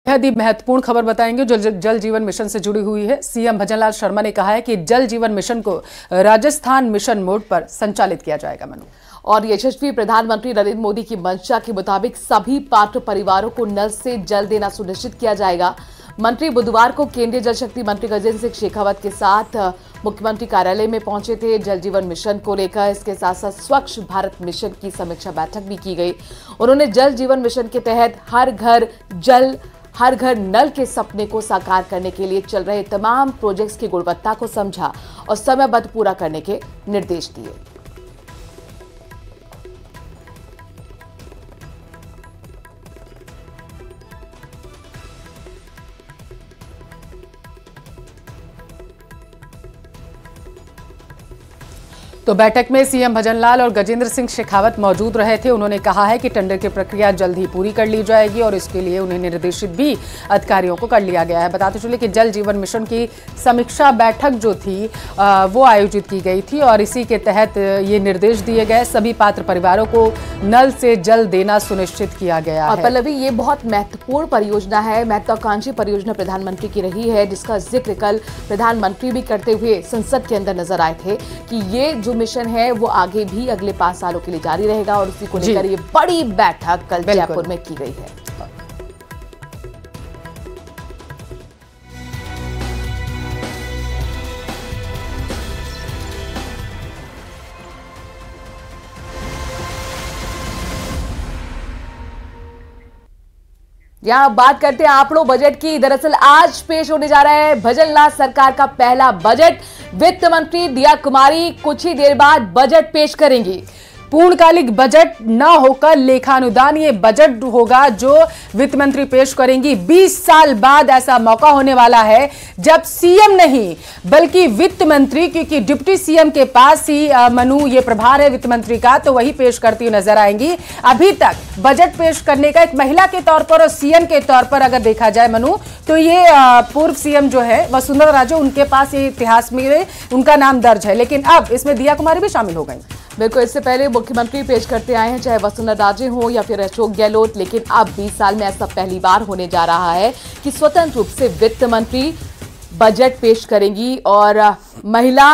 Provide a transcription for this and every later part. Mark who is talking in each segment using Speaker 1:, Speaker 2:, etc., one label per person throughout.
Speaker 1: बेहद ही महत्वपूर्ण खबर बताएंगे जो जल जीवन मिशन से जुड़ी हुई है। सीएम भजनलाल शर्मा ने कहा है कि जल जीवन मिशन को राजस्थान मिशन मोड पर संचालित किया जाएगा। मनु
Speaker 2: और यशस्वी प्रधानमंत्री नरेंद्र मोदी की मंशा के मुताबिक सभी पात्र परिवारों को नल से जल देना सुनिश्चित किया जाएगा। मंत्री बुधवार को केंद्रीय जल शक्ति मंत्री गजेंद्र सिंह शेखावत के साथ मुख्यमंत्री कार्यालय में पहुंचे थे। जल जीवन मिशन को लेकर इसके साथ साथ स्वच्छ भारत मिशन की समीक्षा बैठक भी की गई। उन्होंने जल जीवन मिशन के तहत हर घर जल हर घर नल के सपने को साकार करने के लिए चल रहे तमाम प्रोजेक्ट्स की गुणवत्ता को समझा और समयबद्ध पूरा करने के निर्देश दिए।
Speaker 1: तो बैठक में सीएम भजनलाल और गजेंद्र सिंह शेखावत मौजूद रहे थे। उन्होंने कहा है कि टेंडर की प्रक्रिया जल्द ही पूरी कर ली जाएगी और इसके लिए उन्हें निर्देशित भी अधिकारियों को कर लिया गया है। बताते चले कि जल जीवन मिशन की समीक्षा बैठक जो थी वो आयोजित की गई थी और इसी के तहत ये निर्देश दिए गए। सभी पात्र परिवारों को नल से जल देना सुनिश्चित किया गया है।
Speaker 2: और पल्लवी, ये बहुत महत्वपूर्ण परियोजना है, महत्वाकांक्षी परियोजना प्रधानमंत्री की रही है, जिसका जिक्र कल प्रधानमंत्री भी करते हुए संसद के अंदर नजर आए थे कि ये जो मिशन है वो आगे भी अगले 5 सालों के लिए जारी रहेगा और उसी को लेकर ये बड़ी बैठक कल जयपुर में की गई है। यहां बात करते हैं आंकड़ों बजट की। दरअसल आज पेश होने जा रहा है भजनलाल सरकार का पहला बजट। वित्त मंत्री दिया कुमारी कुछ ही देर बाद बजट पेश करेंगी।
Speaker 1: पूर्णकालिक बजट न होकर लेखानुदान ये बजट होगा जो वित्त मंत्री पेश करेंगी। 20 साल बाद ऐसा मौका होने वाला है जब सीएम नहीं बल्कि वित्त मंत्री, क्योंकि डिप्टी सीएम के पास ही मनु ये प्रभार है वित्त मंत्री का, तो वही पेश करती हुई नजर आएंगी। अभी तक बजट पेश करने का एक महिला के तौर पर और सीएम के तौर पर अगर देखा जाए मनु, तो ये पूर्व सीएम जो है वसुंधरा राजे, उनके पास ये इतिहास में उनका नाम दर्ज है, लेकिन अब इसमें दिया कुमारी भी शामिल हो गई।
Speaker 2: बिल्कुल, इससे पहले मुख्यमंत्री पेश करते आए हैं, चाहे वसुंधरा राजे हो या फिर अशोक गहलोत, लेकिन अब 20 साल में ऐसा पहली बार होने जा रहा है कि स्वतंत्र रूप से वित्त मंत्री बजट पेश करेंगी। और महिला,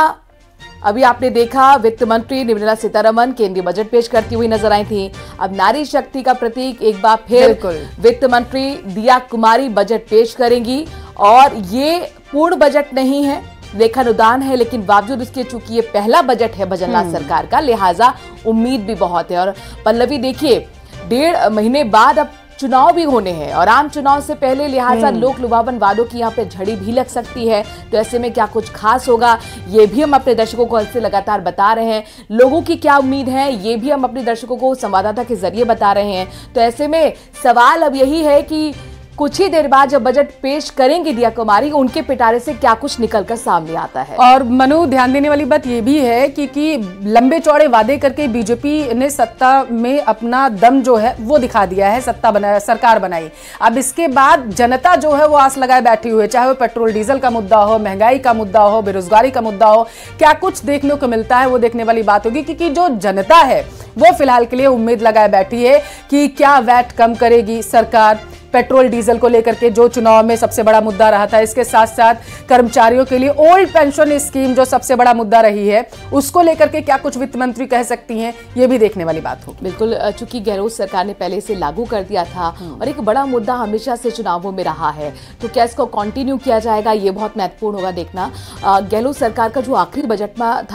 Speaker 2: अभी आपने देखा वित्त मंत्री निर्मला सीतारमण केंद्रीय बजट पेश करती हुई नजर आई थी। अब नारी शक्ति का प्रतीक एक बार फिर वित्त मंत्री दिया कुमारी बजट पेश करेंगी। और ये पूर्ण बजट नहीं है, लेखानुदान है, लेकिन बावजूद इसके चूंकि ये पहला बजट है भजनलाल सरकार का, लिहाजा उम्मीद भी बहुत है। और पल्लवी देखिए, 1.5 महीने बाद अब चुनाव भी होने हैं और आम चुनाव से पहले लिहाजा लोक लुभावन वादों की यहाँ पे झड़ी भी लग सकती है। तो ऐसे में क्या कुछ खास होगा ये भी हम अपने दर्शकों को से लगातार बता रहे हैं। लोगों की क्या उम्मीद है ये भी हम अपने दर्शकों को संवाददाता के जरिए बता रहे हैं। तो ऐसे में सवाल अब यही है कि कुछ ही देर बाद जब बजट पेश करेंगे दिया कुमारी, उनके पिटारे से क्या कुछ निकलकर सामने आता है।
Speaker 1: और मनु, ध्यान देने वाली बात ये भी है कि लंबे चौड़े वादे करके बीजेपी ने सत्ता में अपना दम जो है वो दिखा दिया है, सरकार बनाई। अब इसके बाद जनता जो है वो आस लगाए बैठी हुई है, चाहे वो पेट्रोल डीजल का मुद्दा हो, महंगाई का मुद्दा हो, बेरोजगारी का मुद्दा हो, क्या कुछ देखने को मिलता है वो देखने वाली बात होगी। क्योंकि जो जनता है वो फिलहाल के लिए उम्मीद लगाए बैठी है कि क्या वैट कम करेगी सरकार, पेट्रोल डीजल को लेकर के जो चुनाव में सबसे बड़ा मुद्दा रहा था। इसके साथ साथ कर्मचारियों के लिए ओल्ड पेंशन स्कीम जो सबसे बड़ा मुद्दा रही है, उसको लेकर के क्या कुछ वित्त मंत्री कह सकती हैं, ये भी देखने वाली बात होगी।
Speaker 2: बिल्कुल, चूंकि गहलोत सरकार ने पहले से लागू कर दिया था और एक बड़ा मुद्दा हमेशा से चुनावों में रहा है, तो क्या इसको कंटिन्यू किया जाएगा, ये बहुत महत्वपूर्ण होगा देखना। गहलोत सरकार का जो आखिरी बजट में था